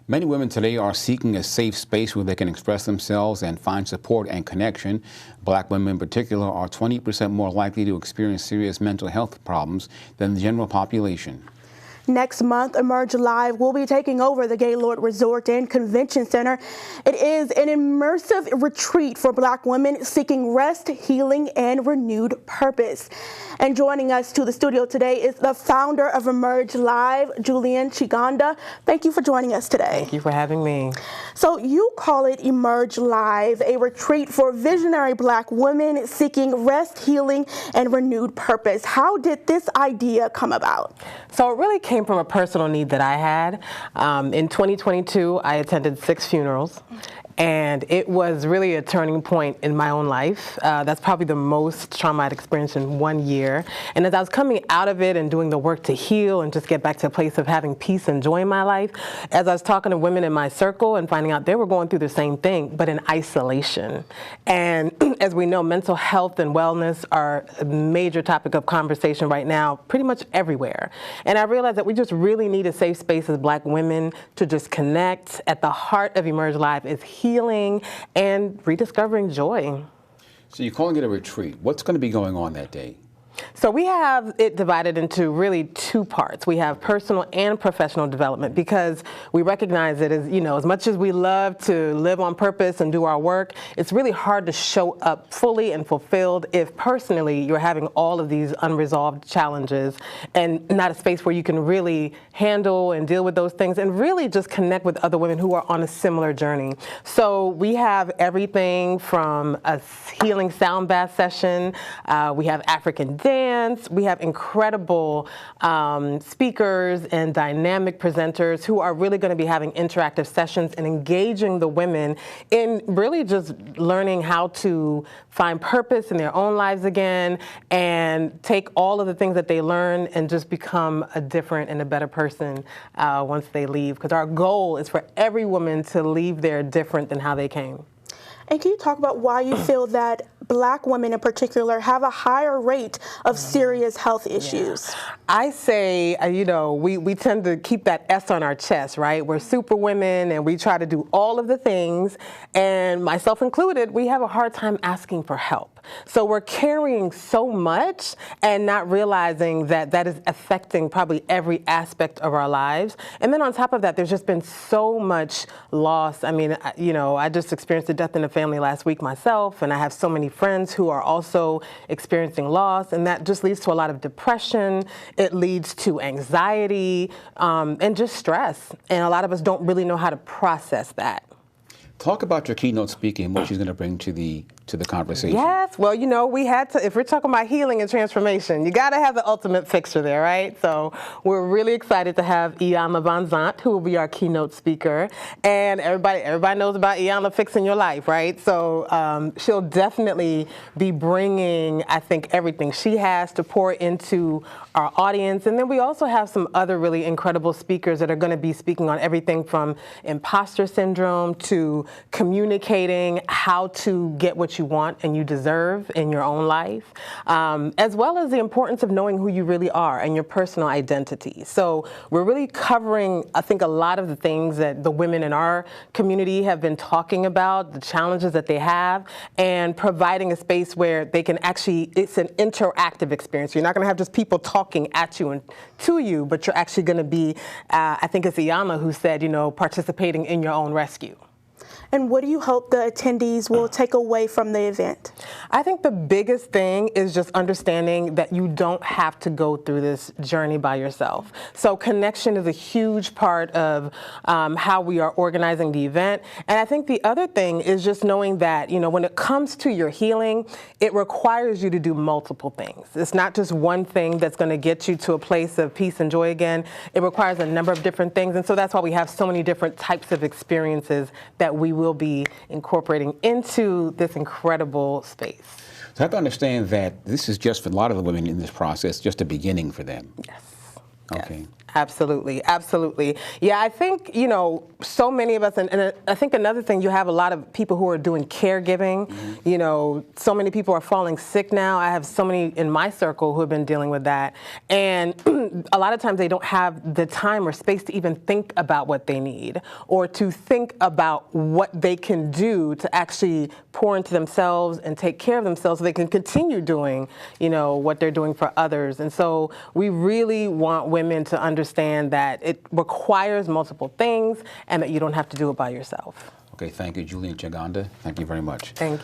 Many women today are seeking a safe space where they can express themselves and find support and connection. Black women in particular are 20% more likely to experience serious mental health problems than the general population. Next month, Emerge Live will be taking over the Gaylord Resort and Convention Center. It is an immersive retreat for Black women seeking rest, healing, and renewed purpose. And joining us to the studio today is the founder of Emerge Live, Julian Kiganda. Thank you for joining us today. Thank you for having me. So you call it Emerge Live, a retreat for visionary Black women seeking rest, healing, and renewed purpose. How did this idea come about? So it really came from a personal need that I had. In 2022, I attended 6 funerals. And it was really a turning point in my own life. That's probably the most trauma I'd experienced in 1 year. And as I was coming out of it and doing the work to heal and just get back to a place of having peace and joy in my life, as I was talking to women in my circle and finding out they were going through the same thing, but in isolation. And as we know, mental health and wellness are a major topic of conversation right now, pretty much everywhere. And I realized that we just really need a safe space as Black women to just connect. At the heart of Emerge Live is healing and rediscovering joy. So you're calling it a retreat. What's going to be going on that day? So we have it divided into really 2 parts. We have personal and professional development because we recognize that as much as we love to live on purpose and do our work, it's really hard to show up fully and fulfilled if personally you're having all of these unresolved challenges and not a space where you can really handle and deal with those things and really just connect with other women who are on a similar journey. So we have everything from a healing sound bath session, we have African dance. We have incredible speakers and dynamic presenters who are really going to be having interactive sessions and engaging the women in really just learning how to find purpose in their own lives again and take all of the things that they learn and just become a different and a better person once they leave. Because our goal is for every woman to leave there different than how they came. And can you talk about why you feel that Black women in particular have a higher rate of serious health issues? Yeah. I say, we tend to keep that S on our chest, right? We're super women and we try to do all of the things, and myself included, we have a hard time asking for help. So we're carrying so much and not realizing that that is affecting probably every aspect of our lives. And then on top of that, there's just been so much loss. I mean, I just experienced a death in the family last week myself, and I have so many friends who are also experiencing loss, and that just leads to a lot of depression. It leads to anxiety and just stress. And a lot of us don't really know how to process that. Talk about your keynote speaking and what she's going to bring to the conversation. Yes, well, we had to, if we're talking about healing and transformation, you got to have the ultimate fixer there, right? So we're really excited to have Iyanla Van Zandt, who will be our keynote speaker. And everybody knows about Iyanla fixing your life, right? So she'll definitely be bringing, I think, everything she has to pour into our audience. And then we also have some other really incredible speakers that are going to be speaking on everything from imposter syndrome to communicating how to get what you want and you deserve in your own life, as well as the importance of knowing who you really are and your personal identity. So we're really covering, I think, a lot of the things that the women in our community have been talking about, the challenges that they have, and providing a space where they can actually, it's an interactive experience. You're not going to have just people talking at you and to you, but you're actually going to be, I think it's Iyanla who said, participating in your own rescue. And what do you hope the attendees will take away from the event? I think the biggest thing is just understanding that you don't have to go through this journey by yourself. So connection is a huge part of how we are organizing the event. And I think the other thing is just knowing that, when it comes to your healing, it requires you to do multiple things. It's not just one thing that's going to get you to a place of peace and joy again. It requires a number of different things. And so that's why we have so many different types of experiences that we will be incorporating into this incredible space. So I have to understand that this is just for a lot of the women in this process, just a beginning for them. Yes. Okay. Yes. Absolutely, absolutely. Yeah, I think, so many of us, and I think another thing, you have a lot of people who are doing caregiving. Mm-hmm. So many people are falling sick now. I have so many in my circle who have been dealing with that. And women, a lot of times they don't have the time or space to even think about what they need or to think about what they can do to actually pour into themselves and take care of themselves so they can continue doing, what they're doing for others. And so we really want women to understand that it requires multiple things and that you don't have to do it by yourself. Okay, thank you, Julian Kiganda. Thank you very much. Thank you.